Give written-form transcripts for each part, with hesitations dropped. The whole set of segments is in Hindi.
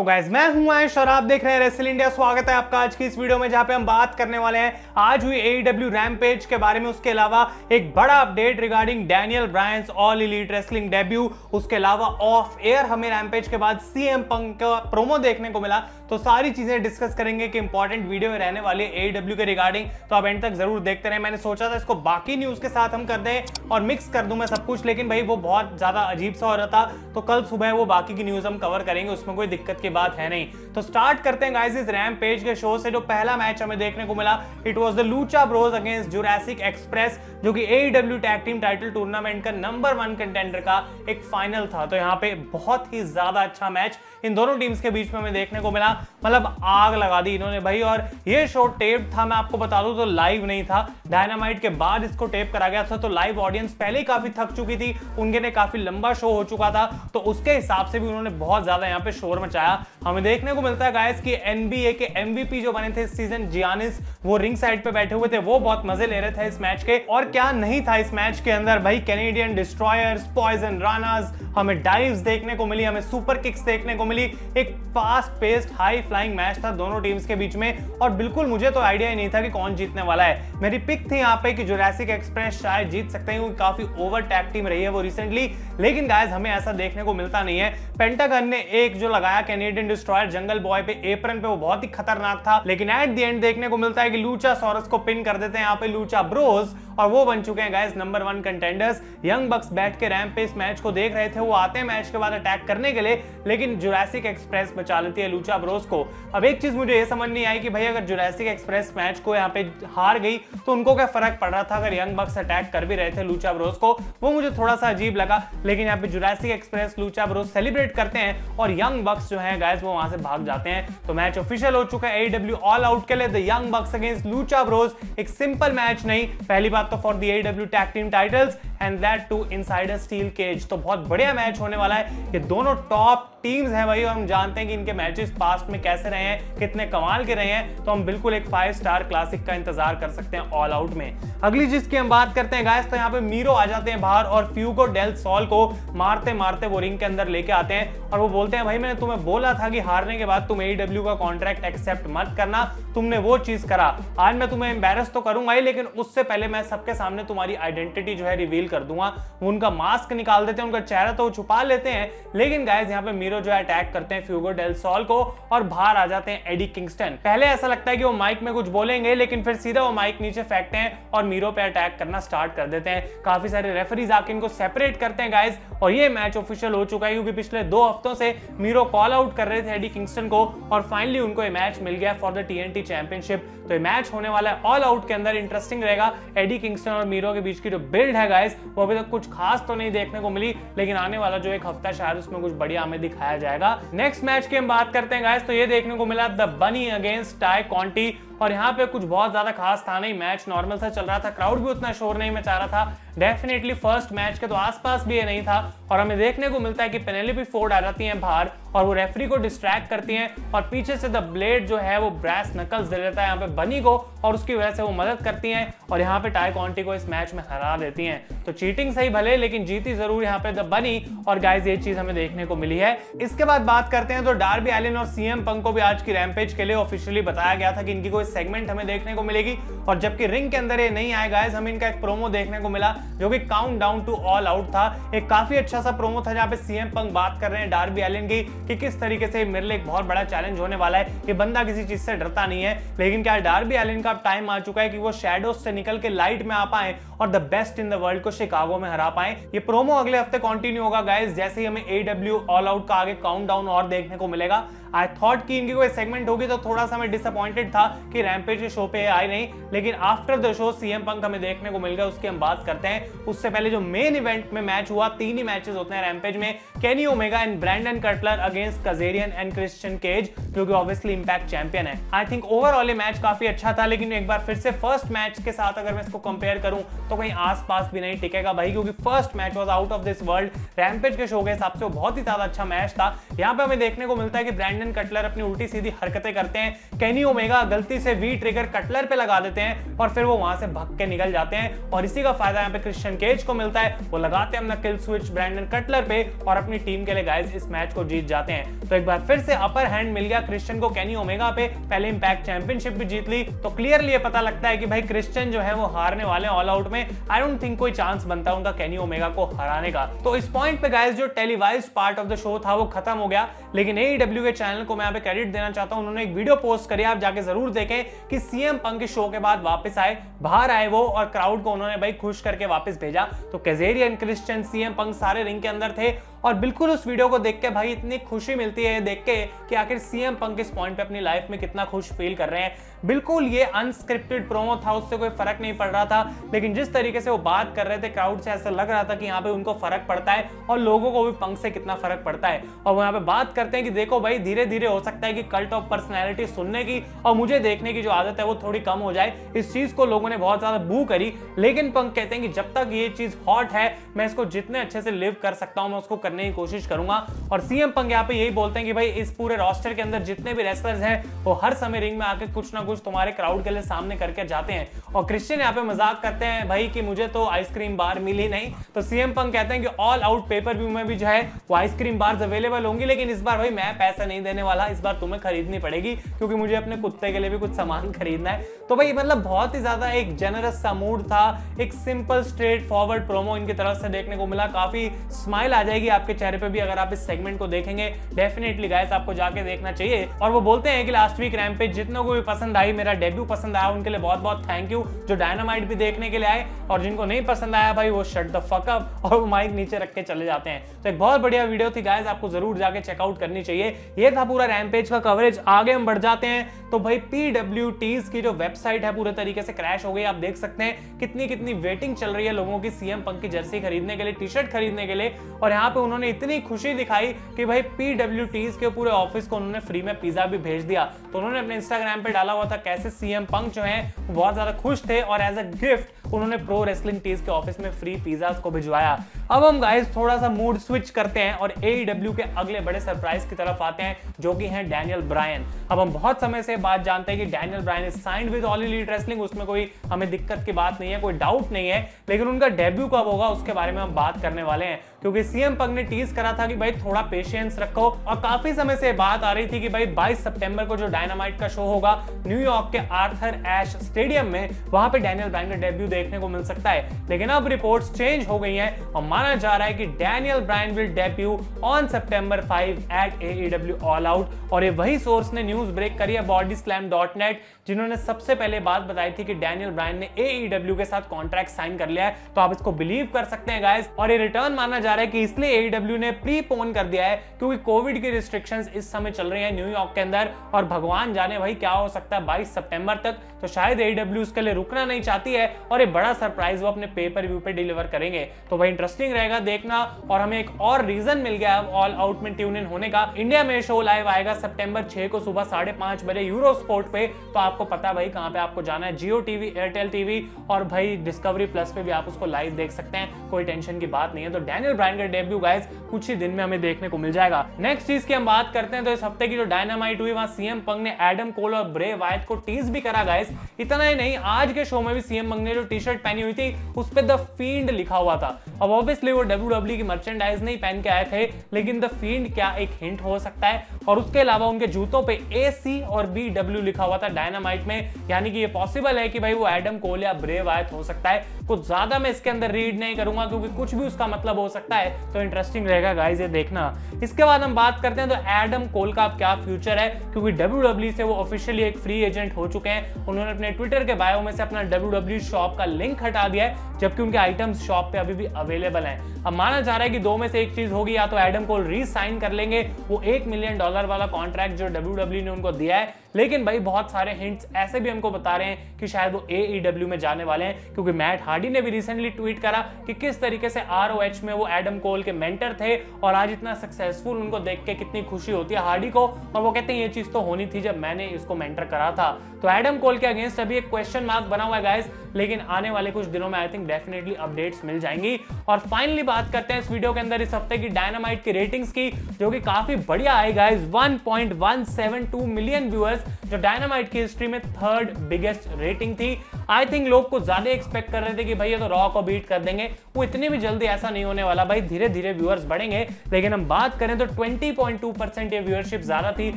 तो गाइस मैं हूं आयुष और आप देख रहे हैं रेसल इंडिया। स्वागत है आपका आज की इस वीडियो में जहां पे हम बात करने वाले हैं आज हुई AEW रैम्पेज के बारे में। उसके अलावा एक बड़ा update regarding Daniel Bryan's All Elite Wrestling debut. उसके अलावा ऑफ एयर हमें रैम्पेज के बाद CM पंक का प्रोमो देखने को मिला। तो सारी चीजें डिस्कस करेंगे कि इंपॉर्टेंट वीडियो रहने वाली है AEW के रिगार्डिंग, तो आप एंड तक जरूर देखते रहे। मैंने सोचा था इसको बाकी न्यूज के साथ हम कर दें और मिक्स कर दूं मैं सब कुछ, लेकिन भाई वो बहुत ज्यादा अजीब सा हो रहा था, तो कल सुबह वो बाकी की न्यूज हम कवर करेंगे, उसमें कोई दिक्कत की बात है नहीं। तो स्टार्ट करते हैं गाइस इस रैम्पेज के शो से। जो पहला मैच हमें देखने को मिला it was the Lucha Bros against Jurassic express, जो कि AEW tag team title tournament का नंबर 1 कंटेंडर का एक फाइनल था। तो यहाँ पे बहुत ही ज्यादा अच्छा मैच इन दोनों टीम्स के बीच में हमें देखने को मिला। मतलब आग लगा दी इन्होंने भाई। और ये शो टेप था, मैं आपको बता दूं तो लाइव नहीं था, डायनामाइट के बाद इसको टेप करा गया था। तो लाइव ऑडियंस पहले ही काफी थक चुकी थी, उनके ने काफी लंबा शो हो चुका था, तो उसके हिसाब से भी उन्होंने बहुत ज्यादा यहाँ पे शोर मचाया। हमें देखने को मिलता है गाइस कि NBA के MVP जो बने थे इस सीजन जियानिस, वो रिंग साइड पे बैठे हुए थे, वो बहुत मजे ले रहे थे इस मैच के। और क्या नहीं था इस मैच के अंदर भाई, कैनेडियन डिस्ट्रॉयर्स, पॉइजन रानास, हमें डाइव्स देखने को मिली, हमें सुपर किक्स देखने को मिली। एक fast paced high flying match था दोनों टीम्स के बीच में, और बिल्कुल मुझे तो आइडिया ही नहीं था कि कौन जीतने वाला है। मेरी पिक थी यहाँ पे कि जुरासिक एक्सप्रेस शायद जीत सकते हैं, काफी ओवर टैग टीम रही है वो रिसेंटली, लेकिन गाइस हमें ऐसा देखने को मिलता नहीं है। पेंटागन ने एक जो लगाया कैनेडियन डिस्ट्रॉयर जंगल बॉय पे एप्रन पे, वो बहुत ही खतरनाक था, लेकिन एट द एंड देखने को मिलता है कि लूचा सॉरस को पिन कर देते हैं यहाँ पे लूचा ब्रोस, और वो बन चुके हैं गाइस नंबर 1 कंटेंडर्स। यंग बक्स बैठ के रैम्प पे इस मैच को देख रहे थे, वो आते हैं मैच के बाद अटैक करने के लिए, लेकिन जुरासिक एक्सप्रेस बचा लेती है लूचा ब्रोस को। अब एक चीज मुझे ये समझ नहीं आई कि भाई अगर जुरासिक एक्सप्रेस मैच को यहाँ पे हार गई तो उनको क्या फर्क पड़ रहा था अगर यंग बक्स अटैक कर भी रहे थे लूचा ब्रोस को, वो मुझे थोड़ा सा अजीब लगा। लेकिन यहाँ पे Jurassic express Lucha Bros celebrate करते हैं और यंग बक्स जो है गाइस वो वहां से भाग जाते हैं। तो मैच ऑफिशियल हो चुका है AEW ऑल आउट के लिए, the Young Bucks against Lucha Bros. एक सिंपल मैच नहीं, पहली बात तो for the AEW tag team titles and that too inside a steel cage. तो बहुत बढ़िया मैच होने वाला है। ये दोनों टॉप टीम्स हैं भाई, और हम जानते हैं कि इनके मैचेस पास्ट में कैसे रहे हैं, कितने कमाल के रहे हैं, तो हम बिल्कुल एक 5 स्टार क्लासिक का इंतजार कर सकते हैं ऑल आउट में। अगली चीज की हम बात करते हैं गाइस, तो यहाँ पे मीरो आ जाते हैं बाहर और फ्यूगो डेल सॉल को मारते मारते वो रिंग के अंदर लेके आते हैं, और वो बोलते हैं भाई मैंने तुम्हें बोला था कि हारने के बाद तुम AEW का कॉन्ट्रैक्ट एक्सेप्ट मत करना, तुमने वो चीज करा। आज मैं तुम्हें एम्बैरस तो करूंगा ही, लेकिन उससे पहले मैं सबके सामने तुम्हारी आइडेंटिटी जो है रिवील कर दूंगा। उनका मास्क निकाल देते हैं, उनका चेहरा तो छुपा लेते हैं, लेकिन गाइस यहाँ पे मीरो जो है अटैक करते हैं फ्यूगो डेल सॉल को, और बाहर आ जाते हैं एडी किंगस्टन। पहले ऐसा लगता है कि वो माइक में कुछ बोलेंगे, लेकिन फिर सीधा वो माइक नीचे फेंकते हैं और मीरो पे अटैक करना स्टार्ट कर देते हैं। काफी सारे रेफरीज आके इनको सेपरेट करते हैं गाइस, और ये मैच ऑफिशियल हो चुका है, क्योंकि पिछले 2 हफ्तों से मीरो कॉल आउट कर रहे थे एडी किंगस्टन को, और फाइनली उनको ये मैच मिल गया फॉर द TNT चैंपियनशिप। तो ये मैच होने वाला है ऑल आउट के अंदर, इंटरेस्टिंग रहेगा। एडी किंगस्टन और मीरो के बीच की जो बिल्ड है गाइस, वो अभी तक कुछ खास तो नहीं देखने को मिली, लेकिन आने वाला जो एक हफ्ता शायद उसमें कुछ बढ़िया हमें दिखाया जाएगा। नेक्स्ट मैच की हम बात करते हैं गाइस, तो ये देखने को मिला द बनी अगेंस्ट टाई कॉन्टी, और यहाँ पे कुछ बहुत ज्यादा खास था नहीं, मैच नॉर्मल सा चल रहा था, क्राउड भी उतना शोर नहीं मचा रहा था। डेफिनेटली फर्स्ट मैच के तो आसपास भी ये नहीं था, और हमें देखने को मिलता है कि पेनेलोपी फोर्ड आ जाती हैं बाहर और वो रेफरी को डिस्ट्रैक्ट करती हैं, और पीछे से द ब्लेड जो है वो ब्रास नकल्स दे देता है यहाँ पे बनी को, और उसकी वजह से वो मदद करती हैं और यहाँ पे टाई कॉन्टी को इस मैच में हरा देती हैं। तो चीटिंग सही भले, लेकिन जीती जरूर यहाँ पे द बनी, और गाइस ये चीज हमें देखने को मिली है। इसके बाद बात करते हैं तो डार्बी एलिन और CM पंक को भी आज की रैम्पेज के लिए ऑफिशियली बताया गया था कि इनकी कोई सेगमेंट हमें देखने को मिलेगी, और जबकि रिंग के अंदर ये नहीं आए गाइस, हमें इनका एक प्रोमो देखने को मिला जो कि countdown to all out था। एक काफी अच्छा सा प्रोमो था जहाँ पे CM पंक बात कर रहे हैं डार्बी एलिन की कि किस तरीके से मेरे लिए एक बहुत बड़ा चैलेंज होने वाला है, ये बंदा किसी चीज से डरता नहीं है, लेकिन क्या डार्बी एलिन का टाइम आ चुका है कि वो शैडोज से निकल के लाइट में आ पाए और the best in the world को शिकागो में हरा पाए। ये प्रोमो अगले हफ्ते कंटिन्यू होगा गाइस, जैसे ही हमें AEW ऑल आउट का आगे काउंट डाउन और देखने को मिलेगा। आई थॉट कि इनकी कोई सेगमेंट होगी, तो थोड़ा सा मैं डिसअपॉइंटेड था कि रैम्पेज के शो पे आई नहीं, लेकिन आफ्टर द शो CM पंक हमें देखने को मिल गया, उसकी हम बात करते हैं। उससे पहले जो मेन इवेंट में मैच हुआ, 3 ही मैचेस होते हैं रैम्पेज में, Kenny Omega and Brandon Cutler against Kazarian and Christian Cage, जो कि ऑब्वियसली इंपैक्ट चैंपियन है। आई थिंक ओवरऑल ये मैच काफी अच्छा था, लेकिन एक बार फिर से फर्स्ट मैच के साथ अगर मैं इसको कंपेयर करूं तो कहीं आसपास भी नहीं टिकेगा भाई, क्योंकि first match was out of this world. Rampage के शो के हिसाब से वो बहुत ही ज्यादा अच्छा मैच था। यहाँ पे हमें देखने को मिलता है कि ब्रैंडन कटलर अपनी उल्टी सीधी हरकतें करते हैं, केनी ओमेगा गलती से वी ट्रिगर कटलर पे लगा देते हैं और फिर वो वहां से भाग के निकल जाते हैं, और इसी का फायदा यहाँ पे क्रिश्चियन केज को मिलता है। वो लगाते हैं अपना किल स्विच ब्रैंडन कटलर पे और अपनी टीम के लिए गाइस इस मैच को जीत जाते हैं। तो एक बार फिर से अपर हैंड मिल गया क्रिश्चियन को केनी ओमेगा पे, पहले इंपैक्ट चैंपियनशिप भी जीत ली। तो क्लियरली ये पता लगता है कि भाई क्रिश्चियन जो है वो हारने वाले ऑल आउट में। आई डोंट थिंक कोई चांस बनता उनका केनी ओमेगा को हराने का। तो इस पॉइंट पे गाइस जो televised part of the show था वो खत्म हो गया, लेकिन AEW के चैनल को मैं यहाँ पे क्रेडिट देना चाहता हूँ। उन्होंने एक वीडियो पोस्ट करी, आप जाके जरूर देखें, कि सीएम पंक शो के बाद वापस आए, बाहर आए वो, और क्राउड को उन्होंने भाई खुश करके वापस भेजा। तो कैजेरियन, क्रिश्चियन, सीएम पंक सारे रिंग के अंदर थे, और बिल्कुल उस वीडियो को देख के भाई इतनी खुशी मिलती है देख के कि आखिर सीएम पंक इस पॉइंट पे अपनी लाइफ में कितना खुश फील कर रहे हैं। बिल्कुल ये अनस्क्रिप्टेड प्रोमो था, उससे कोई फर्क नहीं पड़ रहा था, लेकिन जिस तरीके से वो बात कर रहे थे क्राउड से, ऐसा लग रहा था कि यहाँ पे उनको फर्क पड़ता है और लोगों को भी पंक से कितना फर्क पड़ता है। और वो यहाँ पे बात करते हैं कि देखो भाई धीरे धीरे हो सकता है कि कल्ट ऑफ पर्सनैलिटी सुनने की और मुझे देखने की जो आदत है वो थोड़ी कम हो जाए। इस चीज को लोगों ने बहुत ज्यादा बू करी, लेकिन पंक कहते हैं कि जब तक ये चीज हॉट है मैं इसको जितने अच्छे से लिव कर सकता हूं मैं उसको करने की कोशिश करूंगा। और सीएम पंक यहाँ पे यही बोलते हैं कि भाई इस पूरे रोस्टर के अंदर जितने भी रेसलर्स हैं वो हर समय रिंग में आके कुछ ना कुछ तुम्हारे क्राउड के लिए सामने करके जाते हैं। और क्रिश्चियन यहाँ पे मजाक करते हैं भाई कि मुझे तो आइसक्रीम बार मिली नहीं, तो सीएम पंक कहते हैं कि ऑल आउट पेपर व्यू में भी जो है वो आइसक्रीम बार्स अवेलेबल होंगी, लेकिन इस बार भाई मैं पैसा नहीं देने वाला, इस बार तुम्हें खरीदनी पड़ेगी क्योंकि मुझे अपने कुत्ते के लिए भी कुछ सामान खरीदना है। तो भाई मतलब बहुत ही ज्यादा एक जेनरस सा मूड था, एक सिंपल स्ट्रेट फॉरवर्ड प्रोमो इनकी तरफ से देखने को मिला। काफी स्माइल आ जाएगी आपके चेहरे पे भी अगर आप इस सेगमेंट को देखेंगे। डेफिनेटली गाइस आपको जाके देखना चाहिए। और वो बोलते हैं कि लास्ट वीक रैम्पेज जितनों को भी पसंद आई, मेरा डेब्यू पसंद आया, उनके लिए बहुत बहुत थैंक यू। जो डायनामाइट भी देखने के लिए आए, और जिनको नहीं पसंद आया भाई वो शट द फक अप और वो माइक नीचे रख के चले जाते हैं। तो एक बहुत बढ़िया वीडियो थी गाइस, आपको जरूर जाके चेकआउट करनी चाहिए। ये था पूरा रैम्पेज का कवरेज। आगे हम बढ़ जाते हैं तो भाई PWTs की जो वेबसाइट है पूरे तरीके से क्रैश हो गई। आप देख सकते हैं कितनी कितनी वेटिंग चल रही है लोगों की सीएम पंक की जर्सी खरीदने के लिए, टी शर्ट खरीदने के लिए। और यहाँ पे उन्होंने इतनी खुशी दिखाई कि भाई PWTs के पूरे ऑफिस को उन्होंने फ्री में पिज्जा भी भेज दिया। तो उन्होंने अपने इंस्टाग्राम पे डाला हुआ था कैसे सीएम पंक जो है बहुत ज्यादा खुश थे, और एज अ गिफ्ट उन्होंने प्रो रेसलिंग टीज के ऑफिस में फ्री पिज्जा को भिजवाया। अब हम गाइस थोड़ा सा मूड स्विच करते हैं और AEW के अगले बड़े सरप्राइज की तरफ आते हैं, जो कि हैं डैनियल ब्रायन। अब हम बहुत समय से बात जानते हैं कि Daniel Brian is signed with all Elite wrestling, उसमें कोई हमें दिक्कत की बात नहीं है, कोई डाउट नहीं है, लेकिन उनका डेब्यू कब होगा उसके बारे में हम बात करने वाले हैं। क्योंकि सीएम पंक ने टीज करा था कि भाई थोड़ा पेशेंस रखो, और काफी समय से बात आ रही थी कि भाई 22 सितंबर को जो डायनामाइट का शो होगा न्यूयॉर्क के आर्थर एश स्टेडियम में, वहां पे डैनियल ब्रायन का डेब्यू देखने को मिल सकता है। लेकिन अब रिपोर्ट्स चेंज हो गई हैं और माना जा रहा है कि Daniel Bryan will debut on सितंबर 5 एट AEW ऑल आउट। और ये वही सोर्स ने न्यूज ब्रेक करी है bodyslam.net, जिन्होंने सबसे पहले बात बताई थी कि डैनियल ब्रायन ने AEW के साथ कॉन्ट्रैक्ट साइन कर लिया है। तो आप इसको बिलीव कर सकते हैं गाइस। और ये रिटर्न माना जा रहा है कि इसलिए AEW ने प्रीपोन कर दिया है क्योंकि कोविड की रिस्ट्रिक्शंस इस समय चल रही हैं न्यूयॉर्क के अंदर, और भगवान जाने भाई क्या हो सकता है 22 सितंबर तक। तो शायद AEW उसके लिए रुकना नहीं चाहती है और एक बड़ा सरप्राइज वो अपने पेपर व्यू पे डिलीवर करेंगे। तो भाई इंटरेस्टिंग रहेगा देखना। और हमें एक और रीजन मिल गया ऑल आउट में ट्यून इन होने का। इंडिया में शो लाइव आएगा सितंबर 6 को सुबह 5:30 बजे यूरोस्पोर्ट पे। तो आपको पता है भाई कहां पे आपको जाना है, जियो टीवी, एयरटेल टीवी और भाई डिस्कवरी प्लस पे भी आप उसको लाइव देख सकते हैं, कोई टेंशन की बात नहीं है। तो डैनियल ब्रायन का डेब्यू गाइस कुछ ही दिन में हमें देखने को मिल जाएगा। नेक्स्ट चीज की हम बात करते हैं तो इस हफ्ते की जो डायनामाइट हुई वहां सीएम पंक ने एडम कोल और ब्रे वायत को टीज भी करा गाइस। इतना ही नहीं, आज के शो में भी सीएम पंक ने जो टी शर्ट पहनी हुई थी उस पे द फील्ड लिखा हुआ था। अब ऑब्वियसली वो WWE की मर्चेंडाइज नहीं पहन के आए थे, लेकिन द फील्ड क्या एक हिंट हो सकता है। और उसके अलावा उनके जूतों पे AC और BW लिखा हुआ था डायनामाइट में, यानी कि ये पॉसिबल है कि भाई वो एडम कोल या ब्रे वायत हो सकता है। कुछ ज्यादा मैं इसके अंदर रीड नहीं करूंगा क्योंकि कुछ भी उसका मतलब हो सकता है, तो इंटरेस्टिंग रहेगा गाइस ये देखना। इसके बाद हम बात करते हैं तो एडम कोल का क्या फ्यूचर है, क्योंकि WWE से वो ऑफिशियली एक फ्री एजेंट हो चुके हैं। उन्होंने अपने ट्विटर के बायो में से अपना WWE शॉप का लिंक हटा दिया है, जबकि उनके आइटम्स शॉप पे अभी भी अवेलेबल हैं। अब माना जा रहा है कि दो में से एक चीज होगी, या तो एडम कोल री-साइन कर लेंगे वो $1 मिलियन वाला कॉन्ट्रैक्ट जो WWE ने उनको दिया है, लेकिन भाई बहुत सारे हिंट्स ऐसे भी हमको बता रहे हैं कि शायद वो AEW में जाने वाले हैं, क्योंकि मैट हार्डी हार्डी ने भी रिसेंटली ट्वीट करा कि किस तरीके से ROH में वो एडम कोल के मेंटर थे और आज इतना सक्सेसफुल उनको देख के कितनी खुशी होती है हार्डी को, और वो कहते हैं ये चीज तो होनी थी जब मैंने इसको मेंटर करा था। तो एडम कोल के अगेंस्ट अभी एक क्वेश्चन मार्क बना हुआ है गाइस, लेकिन आने वाले कुछ दिनों में आई थिंक डेफिनेटली अपडेट्स मिल जाएंगी। और फाइनली बात करते हैं इस वीडियो के अंदर इस हफ्ते की डायनामाइट की रेटिंग्स की, जो कि काफी बढ़िया है गाइस, 1.172 मिलियन व्यूअर्स, जो डायनामाइट की हिस्ट्री में थर्ड बिगेस्ट रेटिंग थी। आई थिंक लोग को ज्यादा एक्सपेक्ट कर रहे थे कि भाई ये तो रॉ को बीट कर देंगे, वो इतने भी जल्दी ऐसा नहीं होने वाला भाई, धीरे धीरे व्यूअर्स बढ़ेंगे। लेकिन हम बात करें तो 20.2% ये व्यूअरशिप ज्यादा थी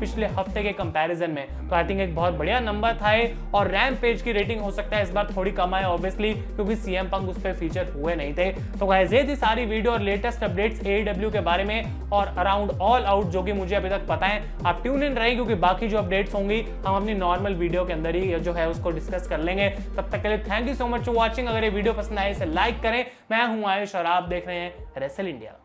पिछले हफ्ते के कंपैरिजन में, तो आई थिंक एक बहुत बढ़िया नंबर था ये। और रैम्पेज की रेटिंग हो सकता है इस बार थोड़ी कम आए ऑब्वियसली, क्योंकि CM पंक उस पर फीचर हुए नहीं थे। तो गाइस ये थी सारी वीडियो और लेटेस्ट अपडेट्स AEW के बारे में और अराउंड ऑल आउट जो कि मुझे अभी तक पता है। आप ट्यून इन रहे क्योंकि बाकी जो अपडेट्स होंगी हम अपनी नॉर्मल वीडियो के अंदर ही जो है उसको डिस्कस कर लेंगे। तब तक के लिए thank you so much for watching. अगर ये वीडियो पसंद आए इसे लाइक करें। मैं हूं आयुष और आप देख रहे हैं रेसल इंडिया।